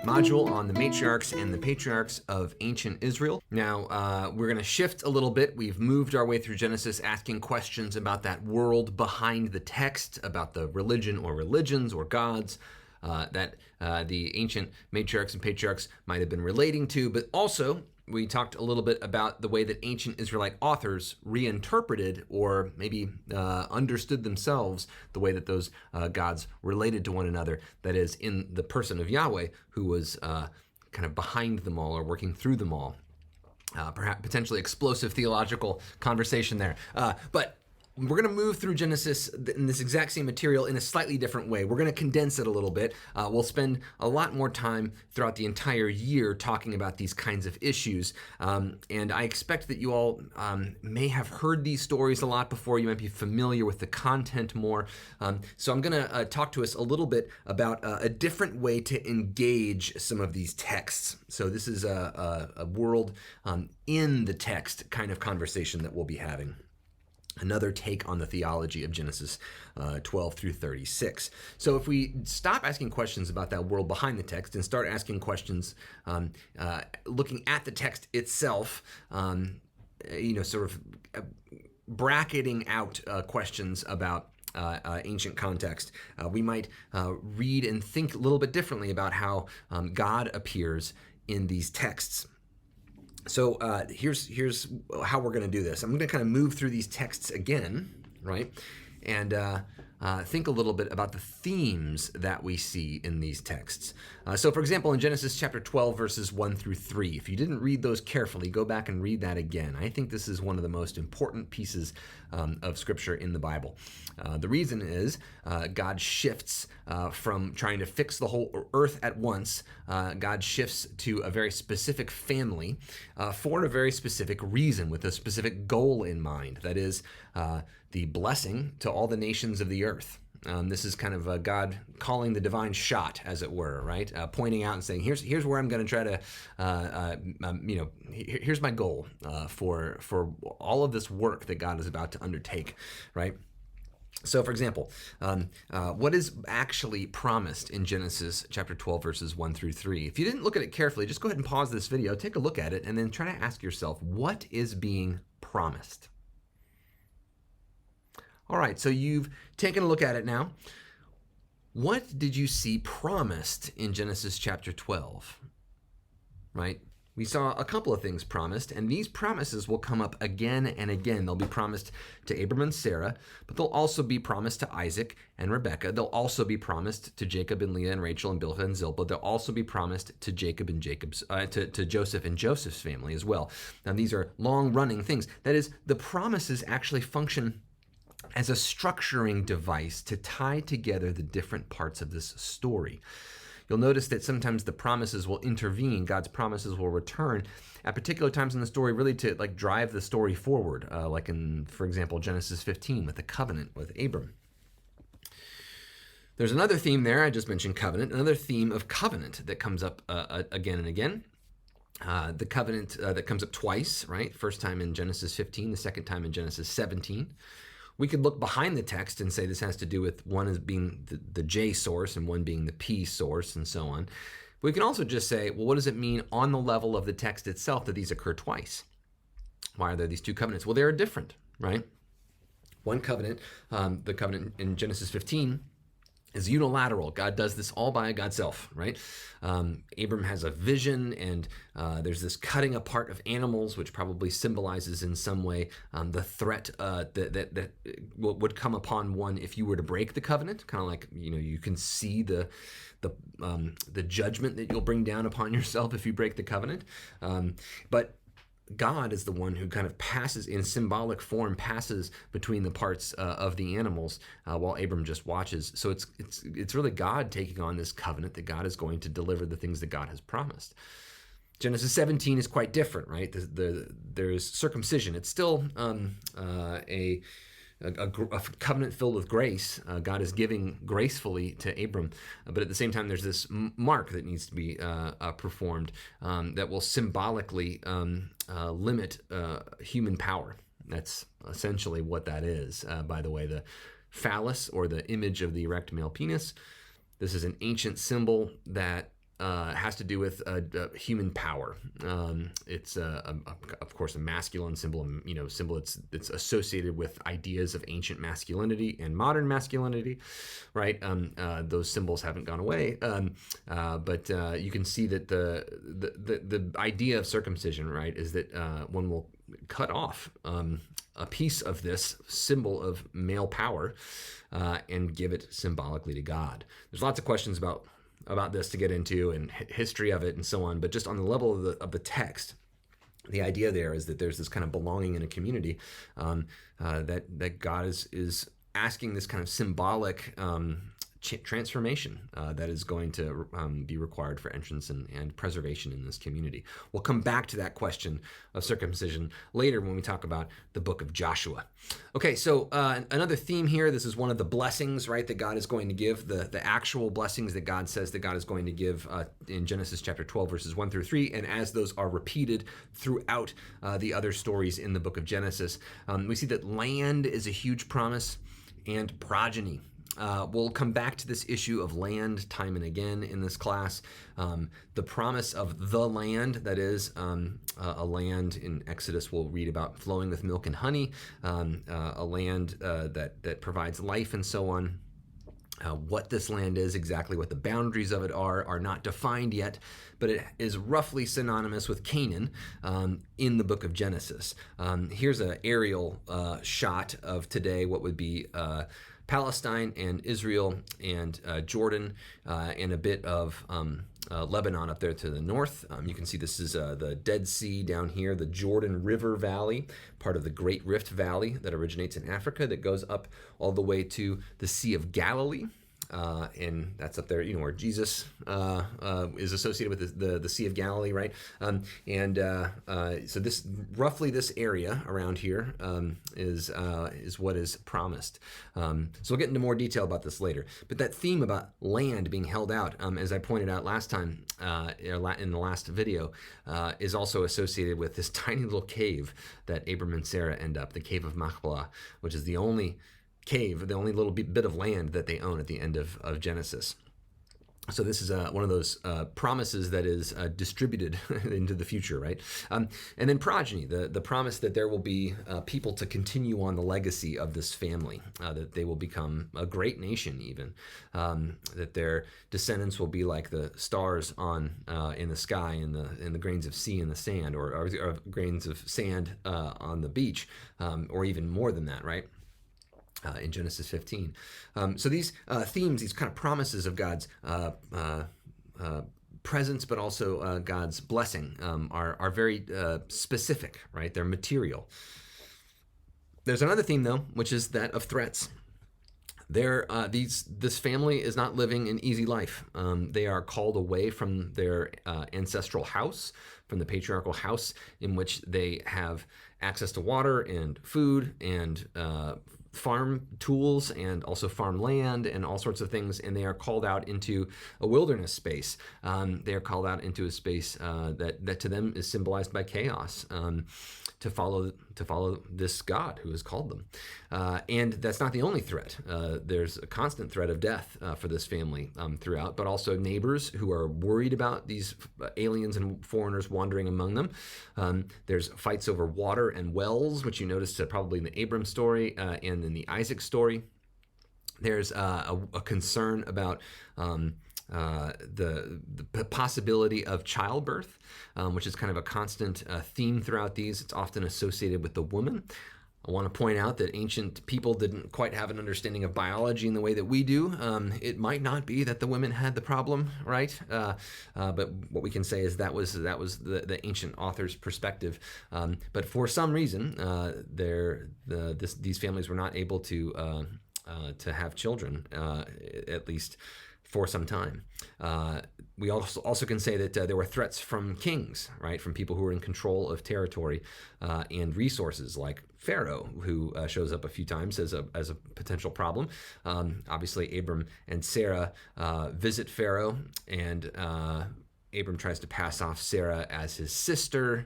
module on the Matriarchs and the Patriarchs of ancient Israel. Now, we're going to shift a little bit. We've moved our way through Genesis, asking questions about that world behind the text, about the religion or religions or gods that the ancient Matriarchs and Patriarchs might have been relating to, but also we talked a little bit about the way that ancient Israelite authors reinterpreted or maybe understood themselves the way that those gods related to one another, that is, in the person of Yahweh, who was kind of behind them all or working through them all. Perhaps potentially explosive theological conversation there. But we're going to move through Genesis in this exact same material in a slightly different way. We're going to condense it a little bit. We'll spend a lot more time throughout the entire year talking about these kinds of issues. And I expect that you all may have heard these stories a lot before. You might be familiar with the content more. So I'm going to talk to us a little bit about a different way to engage some of these texts. So this is a world in the text kind of conversation that we'll be having. Another take on the theology of Genesis 12 through 36. So if we stop asking questions about that world behind the text and start asking questions looking at the text itself, sort of bracketing out questions about ancient context, we might read and think a little bit differently about how God appears in these texts. So here's how we're going to do this. I'm going to kind of move through these texts again, right? And think a little bit about the themes that we see in these texts. So for example, in Genesis chapter 12, verses 1 through 3, if you didn't read those carefully, go back and read that again. I think this is one of the most important pieces of scripture in the Bible. The reason is God shifts from trying to fix the whole earth at once. God shifts to a very specific family for a very specific reason, with a specific goal in mind. That is the blessing to all the nations of the earth. This is kind of God calling the divine shot, as it were, right? Pointing out and saying, here's where I'm going to try to, here's my goal for all of this work that God is about to undertake, right? So, for example, what is actually promised in Genesis chapter 12, verses 1 through 3? If you didn't look at it carefully, just go ahead and pause this video, take a look at it, and then try to ask yourself, what is being promised? All right, so you've taken a look at it now. What did you see promised in Genesis chapter 12? Right? We saw a couple of things promised, and these promises will come up again and again. They'll be promised to Abram and Sarah, but they'll also be promised to Isaac and Rebekah. They'll also be promised to Jacob and Leah and Rachel and Bilhah and Zilpah. They'll also be promised to Jacob and to Joseph and Joseph's family as well. Now, these are long-running things. That is, the promises actually function as a structuring device to tie together the different parts of this story. You'll notice that sometimes the promises will intervene, God's promises will return at particular times in the story, really to drive the story forward, like in, for example, Genesis 15 with the covenant with Abram. There's another theme there, I just mentioned covenant, another theme of covenant that comes up again and again. The covenant that comes up twice, right? First time in Genesis 15, the second time in Genesis 17. We could look behind the text and say this has to do with one as being the J source and one being the P source and so on. But we can also just say, well, what does it mean on the level of the text itself that these occur twice? Why are there these two covenants? Well, they are different, right? One covenant, the covenant in Genesis 15, is unilateral. God does this all by God's self, right? Abram has a vision, and there's this cutting apart of animals, which probably symbolizes in some way the threat that would come upon one if you were to break the covenant. Kind of like, you can see the judgment that you'll bring down upon yourself if you break the covenant. But God is the one who kind of passes in symbolic form, passes between the parts of the animals while Abram just watches. So it's really God taking on this covenant that God is going to deliver the things that God has promised. Genesis 17 is quite different, right? There's circumcision. It's still a covenant filled with grace. God is giving gracefully to Abram, but at the same time, there's this mark that needs to be performed that will symbolically limit human power. That's essentially what that is. By the way, the phallus, or the image of the erect male penis, this is an ancient symbol that has to do with human power. It's of course a masculine symbol. Symbol. It's associated with ideas of ancient masculinity and modern masculinity, right? Those symbols haven't gone away, but you can see that the idea of circumcision, right, is that one will cut off a piece of this symbol of male power and give it symbolically to God. There's lots of questions about this to get into, and history of it and so on, but just on the level of the text, the idea there is that there's this kind of belonging in a community, that God is asking this kind of symbolic transformation that is going to be required for entrance and preservation in this community. We'll come back to that question of circumcision later when we talk about the book of Joshua. Okay, so another theme here, this is one of the blessings, right, that God is going to give, the actual blessings that God says that God is going to give in Genesis chapter 12, verses 1 through 3, and as those are repeated throughout the other stories in the book of Genesis, we see that land is a huge promise and progeny. We'll come back to this issue of land time and again in this class. The promise of the land, that is, a land in Exodus we'll read about flowing with milk and honey, a land that provides life and so on. What this land is, exactly what the boundaries of it are not defined yet, but it is roughly synonymous with Canaan in the book of Genesis. Here's an aerial shot of today, what would be Palestine and Israel and Jordan and a bit of Lebanon up there to the north. You can see this is the Dead Sea down here, the Jordan River Valley, part of the Great Rift Valley that originates in Africa that goes up all the way to the Sea of Galilee. And that's up there, where Jesus is associated with the Sea of Galilee, right? So this area around here is what is promised. So we'll get into more detail about this later. But that theme about land being held out, as I pointed out last time in the last video, is also associated with this tiny little cave that Abram and Sarah end up, the cave of Machpelah, which is the only cave, the only little bit of land that they own at the end of Genesis. So this is one of those promises that is distributed into the future, right? And then progeny, the promise that there will be people to continue on the legacy of this family, that they will become a great nation even, that their descendants will be like the stars in the sky, in the grains of sea in the sand, or grains of sand on the beach, or even more than that, right? In Genesis 15. So these themes, these kind of promises of God's presence, but also God's blessing, are very specific, right? They're material. There's another theme, though, which is that of threats. This family is not living an easy life. They are called away from their ancestral house, from the patriarchal house in which they have access to water and food and farm tools and also farm land and all sorts of things, and they are called out into a wilderness space. They are called out into a space that to them is symbolized by chaos, to follow this God who has called them. And that's not the only threat. There's a constant threat of death for this family throughout, but also neighbors who are worried about these aliens and foreigners wandering among them. There's fights over water and wells, which you noticed probably in the Abram story and in the Isaac story. There's a concern about the possibility of childbirth, which is kind of a constant theme throughout these. It's often associated with the woman. I want to point out that ancient people didn't quite have an understanding of biology in the way that we do. It might not be that the women had the problem, right? But what we can say is that was the ancient author's perspective. But for some reason, these families were not able to have children, at least for some time. We also can say that there were threats from kings, right? From people who were in control of territory and resources, like Pharaoh, who shows up a few times as a potential problem. Obviously, Abram and Sarah visit Pharaoh, and Abram tries to pass off Sarah as his sister.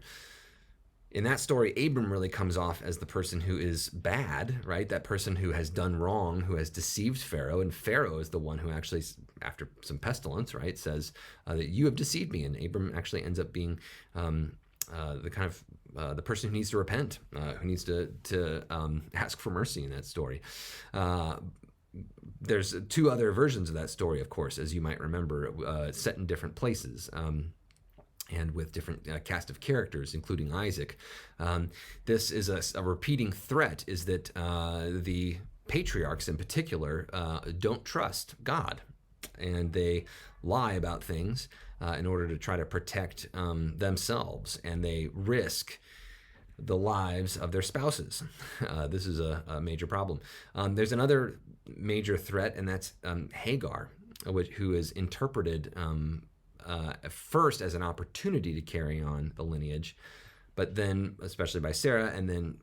In that story, Abram really comes off as the person who is bad, right? That person who has done wrong, who has deceived Pharaoh, and Pharaoh is the one who actually, after some pestilence, right, says that you have deceived me, and Abram actually ends up being the kind of the person who needs to repent, who needs to ask for mercy in that story. There's two other versions of that story, of course, as you might remember, set in different places. And with different cast of characters, including Isaac. This is a repeating threat, is that the patriarchs in particular don't trust God, and they lie about things in order to try to protect themselves, and they risk the lives of their spouses. This is a major problem. There's another major threat, and that's Hagar, who is interpreted first as an opportunity to carry on the lineage, but then, especially by Sarah, and then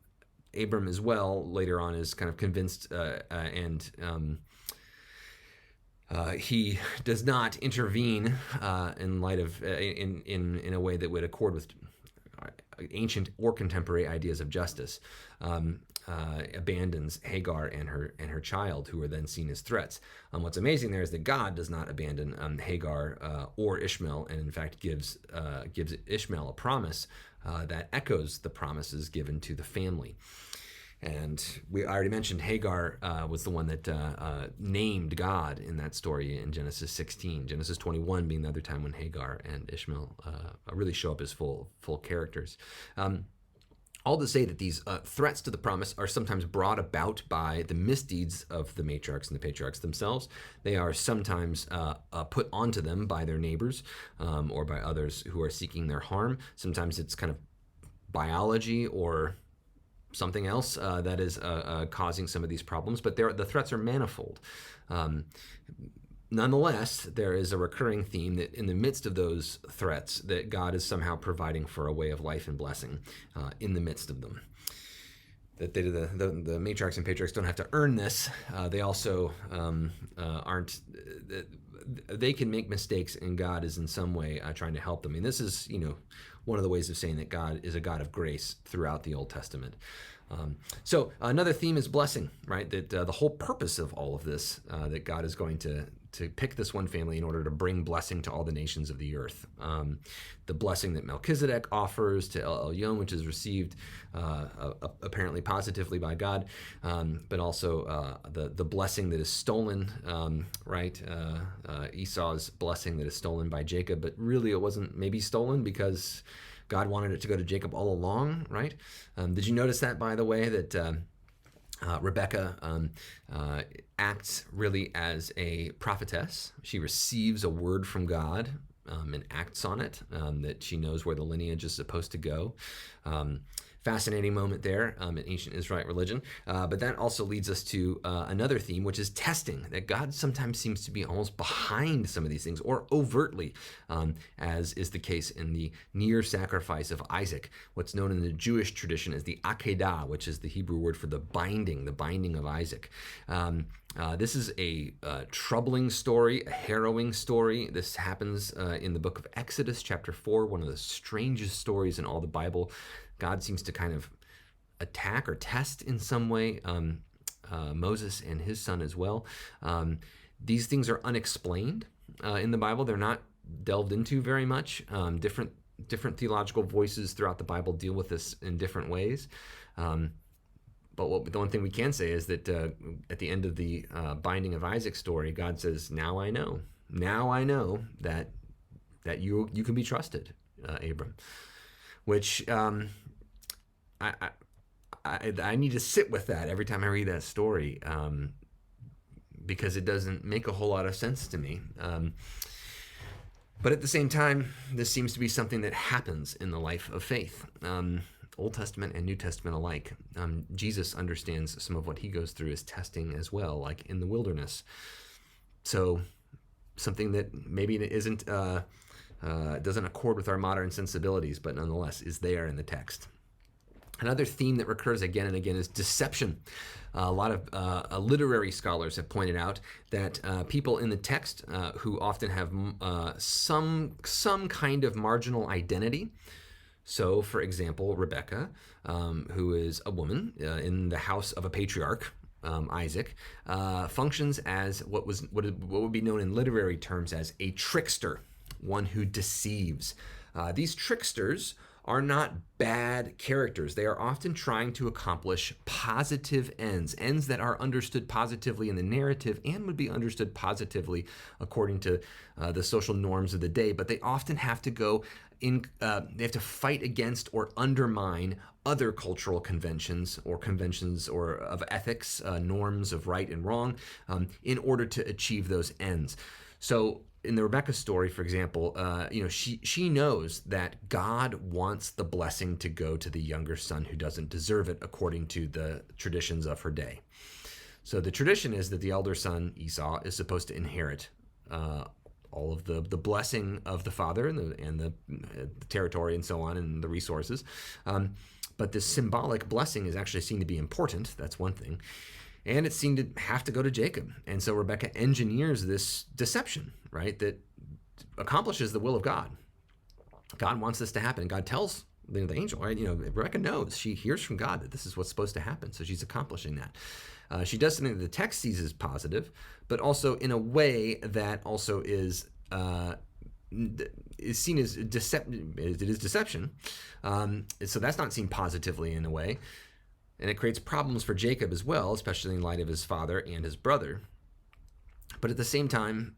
Abram as well, later on is kind of convinced and he does not intervene in light of in a way that would accord with ancient or contemporary ideas of justice. Abandons Hagar and her child, who are then seen as threats. What's amazing there is that God does not abandon Hagar or Ishmael, and in fact gives Ishmael a promise that echoes the promises given to the family. And I already mentioned Hagar was the one that named God in that story in Genesis 16. Genesis 21 being the other time when Hagar and Ishmael really show up as full characters. All to say that these threats to the promise are sometimes brought about by the misdeeds of the matriarchs and the patriarchs themselves. They are sometimes put onto them by their neighbors or by others who are seeking their harm. Sometimes it's kind of biology or something else that is causing some of these problems, but the threats are manifold. Nonetheless, there is a recurring theme that in the midst of those threats, that God is somehow providing for a way of life and blessing in the midst of them. That the matriarchs and patriarchs don't have to earn this. They also aren't. They can make mistakes, and God is in some way trying to help them. And this is, one of the ways of saying that God is a God of grace throughout the Old Testament. So another theme is blessing, right? That the whole purpose of all of this, that God is going to pick this one family in order to bring blessing to all the nations of the earth. The blessing that Melchizedek offers to El Elyon, which is received apparently positively by God, but also the blessing that is stolen, right? Esau's blessing that is stolen by Jacob, but really it wasn't maybe stolen because God wanted it to go to Jacob all along, right? Did you notice that, by the way, that Rebecca acts really as a prophetess? She receives a word from God and acts on it, that she knows where the lineage is supposed to go. Fascinating moment there in ancient Israelite religion. But that also leads us to another theme, which is testing, that God sometimes seems to be almost behind some of these things, or overtly, as is the case in the near sacrifice of Isaac, what's known in the Jewish tradition as the Akedah, which is the Hebrew word for the binding of Isaac. This is a troubling story, a harrowing story. This happens in the book of Exodus, chapter 4, one of the strangest stories in all the Bible. God seems to kind of attack or test in some way Moses and his son as well. These things are unexplained in the Bible. They're not delved into very much. Different theological voices throughout the Bible deal with this in different ways. But the one thing we can say is that at the end of the binding of Isaac story, God says, "Now I know. Now I know that you can be trusted, Abram." Which I need to sit with that every time I read that story, because it doesn't make a whole lot of sense to me. But at the same time, this seems to be something that happens in the life of faith, Old Testament and New Testament alike. Jesus understands some of what he goes through as testing as well, like in the wilderness. So something that maybe isn't doesn't accord with our modern sensibilities, but nonetheless is there in the text. Another theme that recurs again and again is deception. A lot of literary scholars have pointed out that people in the text who often have some kind of marginal identity, So, for example, Rebecca, who is a woman in the house of a patriarch, Isaac, functions as what would be known in literary terms as a trickster, one who deceives. These tricksters are not bad characters. They are often trying to accomplish positive ends that are understood positively in the narrative and would be understood positively according to the social norms of the day. But they often have to go in, they have to fight against or undermine other cultural conventions or of ethics, norms of right and wrong, in order to achieve those ends. So in the Rebecca story, for example, she knows that God wants the blessing to go to the younger son who doesn't deserve it, according to the traditions of her day. So the tradition is that the elder son, Esau, is supposed to inherit all of the blessing of the father and the territory and so on and the resources. But this symbolic blessing is actually seen to be important. That's one thing. And it's seen to have to go to Jacob. And so Rebecca engineers this deception, right, that accomplishes the will of God. God wants this to happen. God tells the angel, right? Rebecca knows. She hears from God that this is what's supposed to happen. So she's accomplishing that. She does something that the text sees as positive, but also in a way that also is seen as deception. It is deception. So that's not seen positively in a way. And it creates problems for Jacob as well, especially in light of his father and his brother. But at the same time,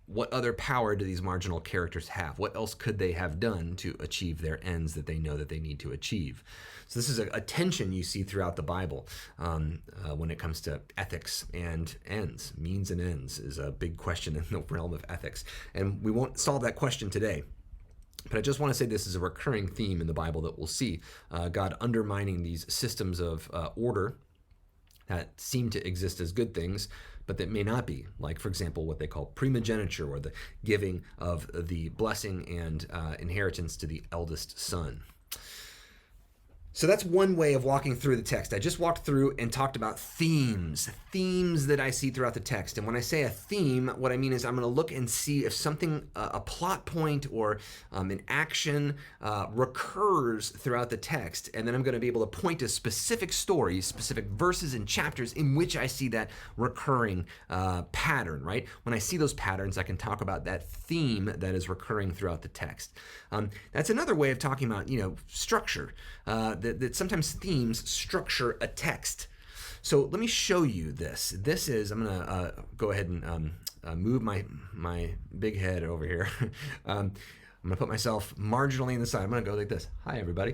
what other power do these marginal characters have? What else could they have done to achieve their ends that they know that they need to achieve? So this is a tension you see throughout the Bible when it comes to ethics and ends. Means and ends is a big question in the realm of ethics. And we won't solve that question today. But I just want to say this is a recurring theme in the Bible that we'll see. God undermining these systems of order that seem to exist as good things, but that may not be. Like, for example, what they call primogeniture, or the giving of the blessing and inheritance to the eldest son. So that's one way of walking through the text. I just walked through and talked about themes that I see throughout the text. And when I say a theme, what I mean is I'm going to look and see if something, a plot point or an action recurs throughout the text. And then I'm going to be able to point to specific stories, specific verses and chapters in which I see that recurring pattern, right? When I see those patterns, I can talk about that theme that is recurring throughout the text. That's another way of talking about, structure. That sometimes themes structure a text. So let me show you this. I'm going to go ahead and move my big head over here. I'm going to put myself marginally in the side. I'm going to go like this. Hi, everybody.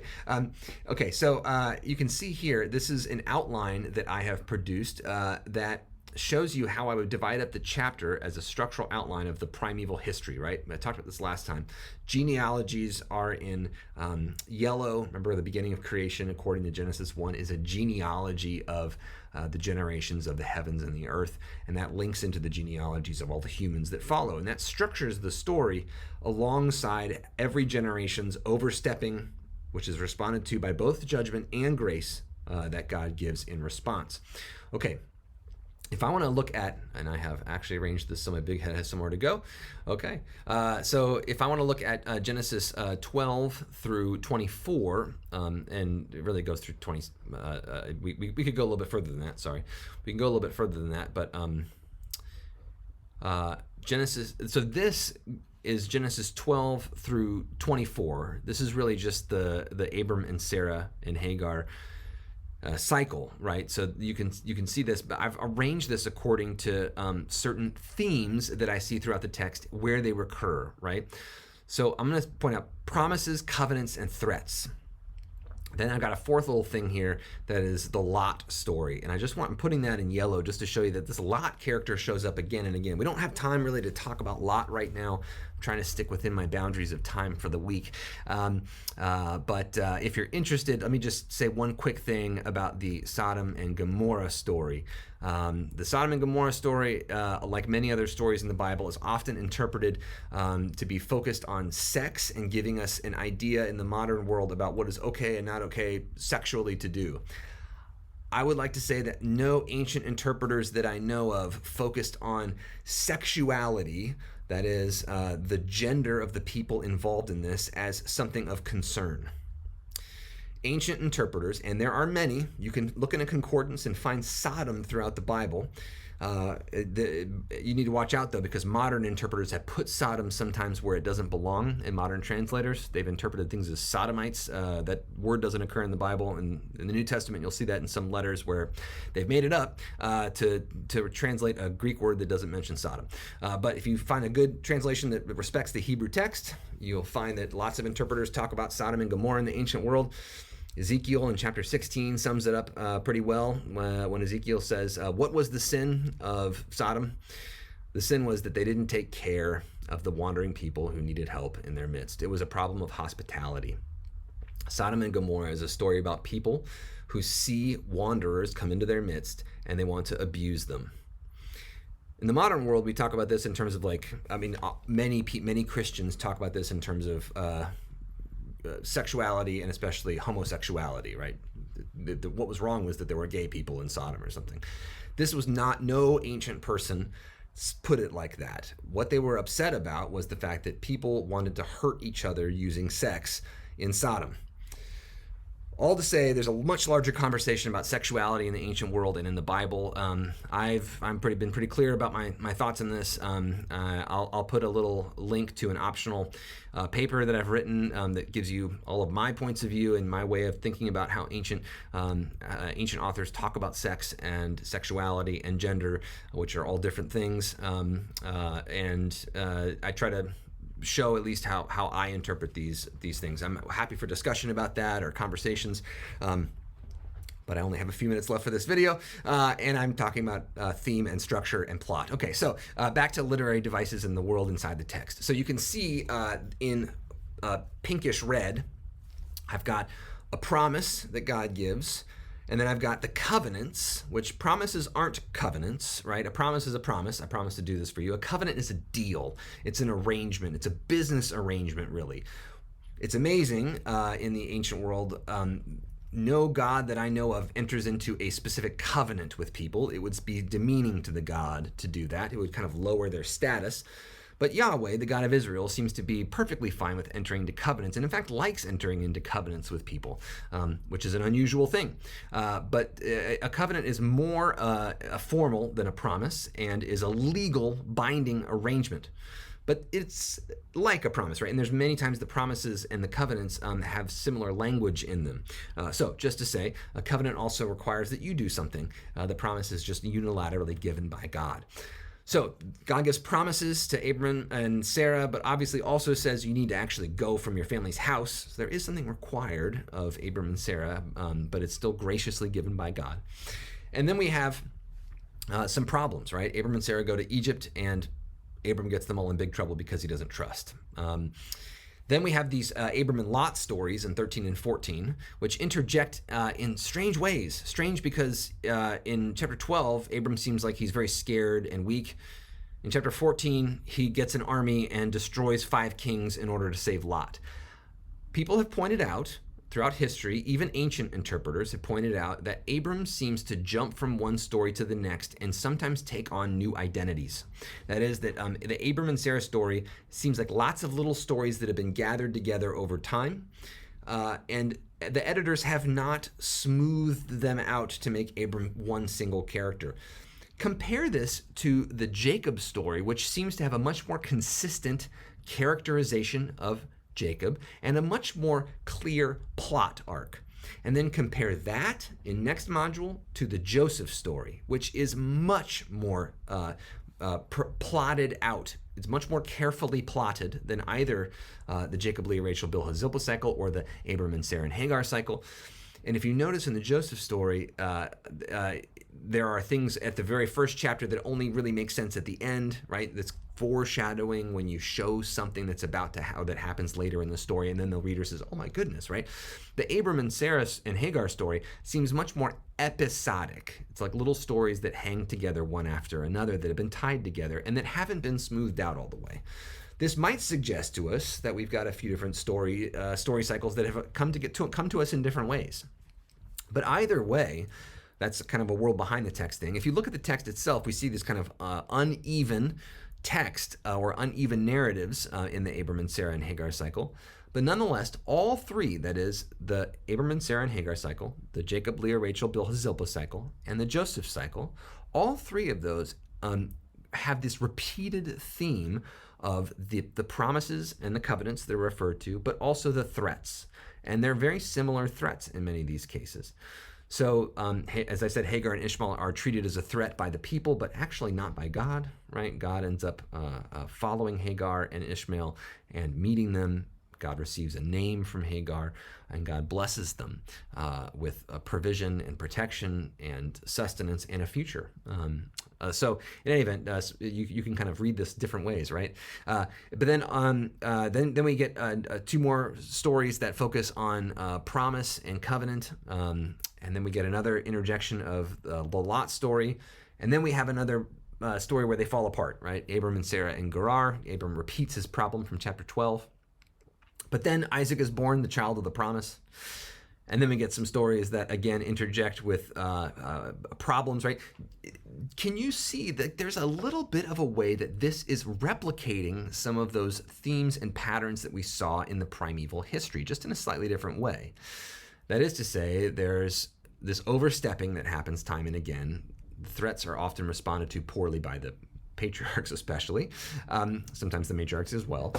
Okay, so you can see here, this is an outline that I have produced that shows you how I would divide up the chapter as a structural outline of the primeval history, right? I talked about this last time. Genealogies are in yellow. Remember, the beginning of creation, according to Genesis 1, is a genealogy of the generations of the heavens and the earth, and that links into the genealogies of all the humans that follow. And that structures the story alongside every generation's overstepping, which is responded to by both judgment and grace that God gives in response. Okay. If I want to look at, and I have actually arranged this so my big head has somewhere to go. Okay, so if I want to look at Genesis 12 through 24, and it really goes through 20, we could go a little bit further than that, sorry. We can go a little bit further than that, but Genesis, so this is Genesis 12 through 24. This is really just the Abram and Sarah and Hagar cycle, right? So you can see this, but I've arranged this according to certain themes that I see throughout the text where they recur, right? So I'm going to point out promises, covenants, and threats. Then I've got a fourth little thing here that is the Lot story. And I'm putting that in yellow just to show you that this Lot character shows up again and again. We don't have time really to talk about Lot right now. I'm trying to stick within my boundaries of time for the week. But if you're interested, let me just say one quick thing about the Sodom and Gomorrah story. The Sodom and Gomorrah story, like many other stories in the Bible, is often interpreted to be focused on sex and giving us an idea in the modern world about what is okay and not okay sexually to do. I would like to say that no ancient interpreters that I know of focused on sexuality, that is, the gender of the people involved in this, as something of concern. ancient interpreters, and there are many, you can look in a concordance and find Sodom throughout the Bible. You need to watch out, though, because modern interpreters have put Sodom sometimes where it doesn't belong in modern translators. They've interpreted things as sodomites. That word doesn't occur in the Bible. And in the New Testament, you'll see that in some letters where they've made it up to translate a Greek word that doesn't mention Sodom. But if you find a good translation that respects the Hebrew text, you'll find that lots of interpreters talk about Sodom and Gomorrah in the ancient world. Ezekiel in chapter 16 sums it up pretty well when Ezekiel says, what was the sin of Sodom? The sin was that they didn't take care of the wandering people who needed help in their midst. It was a problem of hospitality. Sodom and Gomorrah is a story about people who see wanderers come into their midst and they want to abuse them. In the modern world, we talk about this in terms of many Christians talk about this in terms of sexuality and especially homosexuality, right? What was wrong was that there were gay people in Sodom or something. This was no ancient person put it like that. What they were upset about was the fact that people wanted to hurt each other using sex in Sodom. All to say, there's a much larger conversation about sexuality in the ancient world and in the Bible. I've been pretty clear about my thoughts on this. I'll put a little link to an optional paper that I've written that gives you all of my points of view and my way of thinking about how ancient authors talk about sex and sexuality and gender, which are all different things. I try to show at least how I interpret these things. I'm happy for discussion about that or conversations, but I only have a few minutes left for this video, and I'm talking about theme and structure and plot. Okay, so back to literary devices in the world inside the text. So you can see in pinkish red, I've got a promise that God gives, and then I've got the covenants, which promises aren't covenants, right? A promise is a promise. I promise to do this for you. A covenant is a deal. It's an arrangement. It's a business arrangement, really. It's amazing in the ancient world. No God that I know of enters into a specific covenant with people. It would be demeaning to the God to do that. It would kind of lower their status. But Yahweh, the God of Israel, seems to be perfectly fine with entering into covenants, and in fact likes entering into covenants with people, which is an unusual thing. But a covenant is more formal than a promise and is a legal binding arrangement. But it's like a promise, right? And there's many times the promises and the covenants have similar language in them. So just to say, a covenant also requires that you do something. The promise is just unilaterally given by God. So God gives promises to Abram and Sarah, but obviously also says you need to actually go from your family's house. So there is something required of Abram and Sarah, but it's still graciously given by God. And then we have some problems, right? Abram and Sarah go to Egypt, and Abram gets them all in big trouble because he doesn't trust. Then we have these Abram and Lot stories in 13 and 14, which interject in strange ways. Strange because in chapter 12, Abram seems like he's very scared and weak. In chapter 14, he gets an army and destroys 5 kings in order to save Lot. People have pointed out throughout history, even ancient interpreters have pointed out that Abram seems to jump from one story to the next and sometimes take on new identities. That is, that the Abram and Sarah story seems like lots of little stories that have been gathered together over time, and the editors have not smoothed them out to make Abram one single character. Compare this to the Jacob story, which seems to have a much more consistent characterization of Jacob and a much more clear plot arc. And then compare that in next module to the Joseph story, which is much more plotted out. It's much more carefully plotted than either the Jacob, Leah, Rachel, Bilhah, Zilpah cycle or the Abram and Sarah and Hagar cycle. And if you notice in the Joseph story, there are things at the very first chapter that only really make sense at the end, right? That's foreshadowing when you show something that's about to how that happens later in the story, and then the reader says, oh my goodness, right? The Abram and Sarah and Hagar story seems much more episodic. It's like little stories that hang together one after another that have been tied together and that haven't been smoothed out all the way. This might suggest to us that we've got a few different story cycles that have come to us in different ways. But either way, that's kind of a world behind the text thing. If you look at the text itself, we see this kind of uneven text or uneven narratives in the Abram and Sarah and Hagar cycle. But nonetheless, all three, that is, the Abram and Sarah and Hagar cycle, the Jacob, Leah, Rachel, Bilhah, Zilpah cycle, and the Joseph cycle, all three of those have this repeated theme of the promises and the covenants that are referred to, but also the threats. And they're very similar threats in many of these cases. So, as I said, Hagar and Ishmael are treated as a threat by the people, but actually not by God, right? God ends up following Hagar and Ishmael and meeting them. God receives a name from Hagar, and God blesses them with provision and protection and sustenance and a future. So, in any event, you can kind of read this different ways, right? But then we get two more stories that focus on promise and covenant, and then we get another interjection of the Lot story, and then we have another story where they fall apart, right? Abram and Sarah and Gerar. Abram repeats his problem from chapter 12. But then Isaac is born, the child of the promise. And then we get some stories that, again, interject with problems, right? Can you see that there's a little bit of a way that this is replicating some of those themes and patterns that we saw in the primeval history, just in a slightly different way? That is to say, there's this overstepping that happens time and again. The threats are often responded to poorly by the patriarchs, especially, sometimes the matriarchs as well,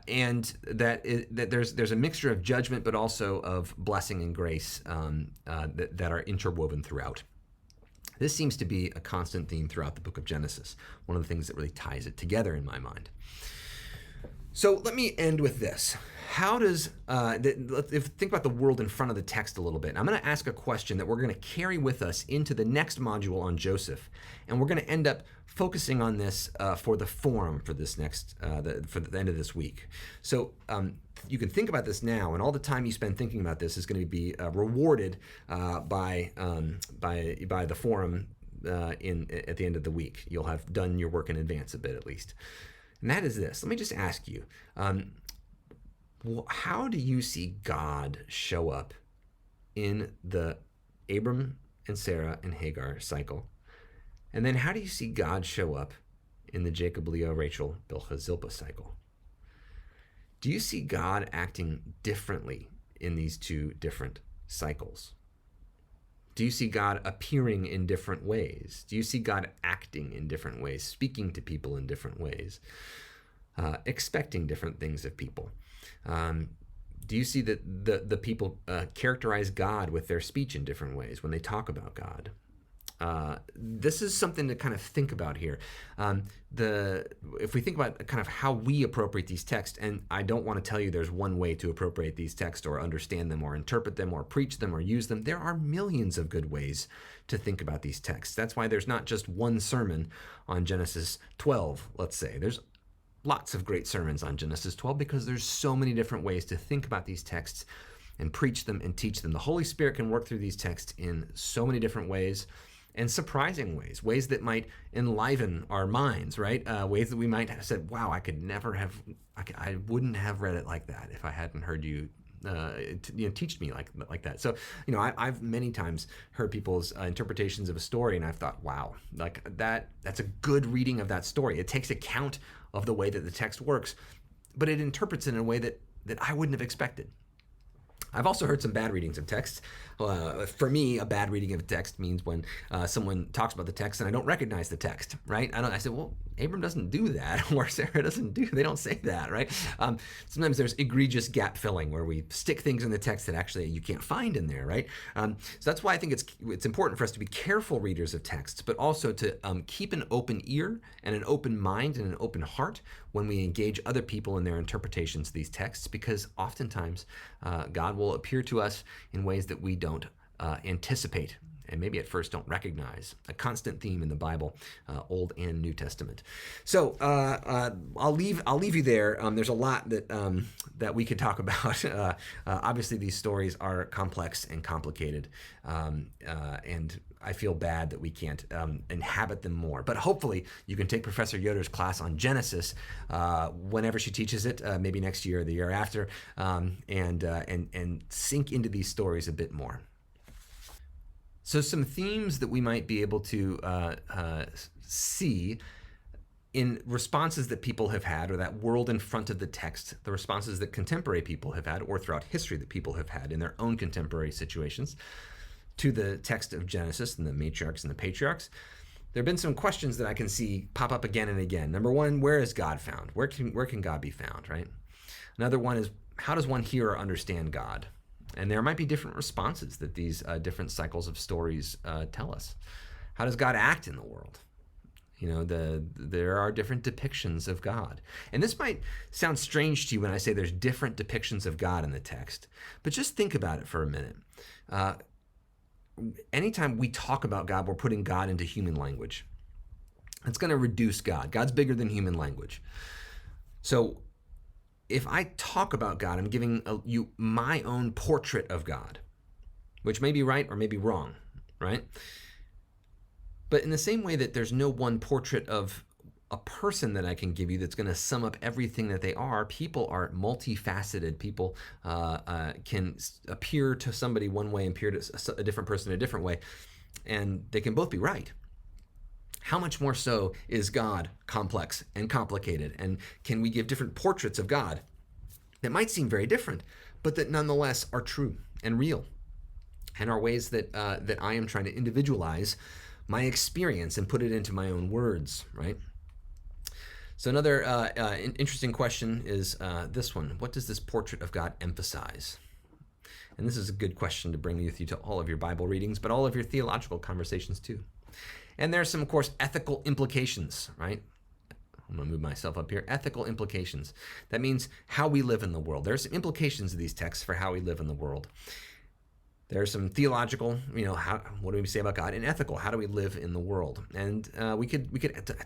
and that there's a mixture of judgment, but also of blessing and grace that are interwoven throughout. This seems to be a constant theme throughout the book of Genesis, one of the things that really ties it together in my mind. So let me end with this. How does, think about the world in front of the text a little bit. I'm going to ask a question that we're going to carry with us into the next module on Joseph. And we're going to end up focusing on this for the forum for this next, for the end of this week. So you can think about this now, and all the time you spend thinking about this is going to be rewarded by the forum at the end of the week. You'll have done your work in advance a bit at least. And that is this. Let me just ask you, how do you see God show up in the Abram and Sarah and Hagar cycle? And then how do you see God show up in the Jacob, Leah, Rachel, Bilhah, Zilpah cycle? Do you see God acting differently in these two different cycles? Do you see God appearing in different ways? Do you see God acting in different ways, speaking to people in different ways, expecting different things of people? Do you see that the people characterize God with their speech in different ways when they talk about God? This is something to kind of think about here. If we think about kind of how we appropriate these texts, and I don't want to tell you there's one way to appropriate these texts or understand them or interpret them or preach them or use them. There are millions of good ways to think about these texts. That's why there's not just one sermon on Genesis 12, let's say. There's lots of great sermons on Genesis 12 because there's so many different ways to think about these texts and preach them and teach them. The Holy Spirit can work through these texts in so many different ways, and surprising ways that might enliven our minds, right? Ways that we might have said, wow, I wouldn't have read it like that if I hadn't heard you teach me like that. So, I've many times heard people's interpretations of a story, and I've thought, wow, like that's a good reading of that story. It takes account of the way that the text works, but it interprets it in a way that I wouldn't have expected. I've also heard some bad readings of text. For me, a bad reading of a text means when someone talks about the text and I don't recognize the text, right? I say, well, Abram doesn't do that, or Sarah they don't say that, right? Sometimes there's egregious gap filling where we stick things in the text that actually you can't find in there, right? So that's why I think it's important for us to be careful readers of texts, but also to keep an open ear and an open mind and an open heart when we engage other people in their interpretations of these texts, because oftentimes God will appear to us in ways that we don't anticipate and maybe at first don't recognize. A constant theme in the Bible, Old and New Testament. So I'll leave you there. There's a lot that we could talk about. Obviously, these stories are complex and complicated, and I feel bad that we can't inhabit them more. But hopefully, you can take Professor Yoder's class on Genesis whenever she teaches it, maybe next year or the year after, and sink into these stories a bit more. So some themes that we might be able to see in responses that people have had, or that world in front of the text, the responses that contemporary people have had, or throughout history that people have had in their own contemporary situations to the text of Genesis and the matriarchs and the patriarchs, there have been some questions that I can see pop up again and again. Number one, where is God found? Where can God be found, right? Another one is, how does one hear or understand God? And there might be different responses that these different cycles of stories tell us. How does God act in the world? You know, there are different depictions of God. And this might sound strange to you when I say there's different depictions of God in the text, but just think about it for a minute. Anytime we talk about God, we're putting God into human language. It's going to reduce God. God's bigger than human language. So if I talk about God, I'm giving you my own portrait of God, which may be right or may be wrong, right? But in the same way that there's no one portrait of a person that I can give you that's going to sum up everything that they are, people are multifaceted. People can appear to somebody one way and appear to a different person a different way, and they can both be right. How much more so is God complex and complicated? And can we give different portraits of God that might seem very different, but that nonetheless are true and real, and are ways that that I am trying to individualize my experience and put it into my own words, right? So another interesting question is this one. What does this portrait of God emphasize? And this is a good question to bring with you to all of your Bible readings, but all of your theological conversations too. And there's some, of course, ethical implications, right? I'm going to move myself up here. Ethical implications. That means how we live in the world. There's some implications of these texts for how we live in the world. There's some theological, what do we say about God? And ethical, how do we live in the world? And we could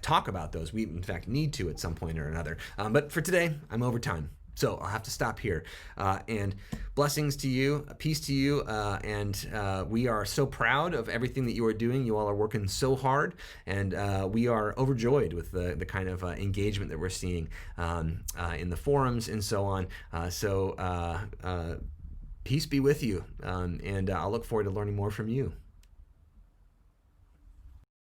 talk about those. We, in fact, need to at some point or another. But for today, I'm over time. So I'll have to stop here. And blessings to you, peace to you, and we are so proud of everything that you are doing. You all are working so hard, and we are overjoyed with the kind of engagement that we're seeing in the forums and so on. So peace be with you, and I'll look forward to learning more from you.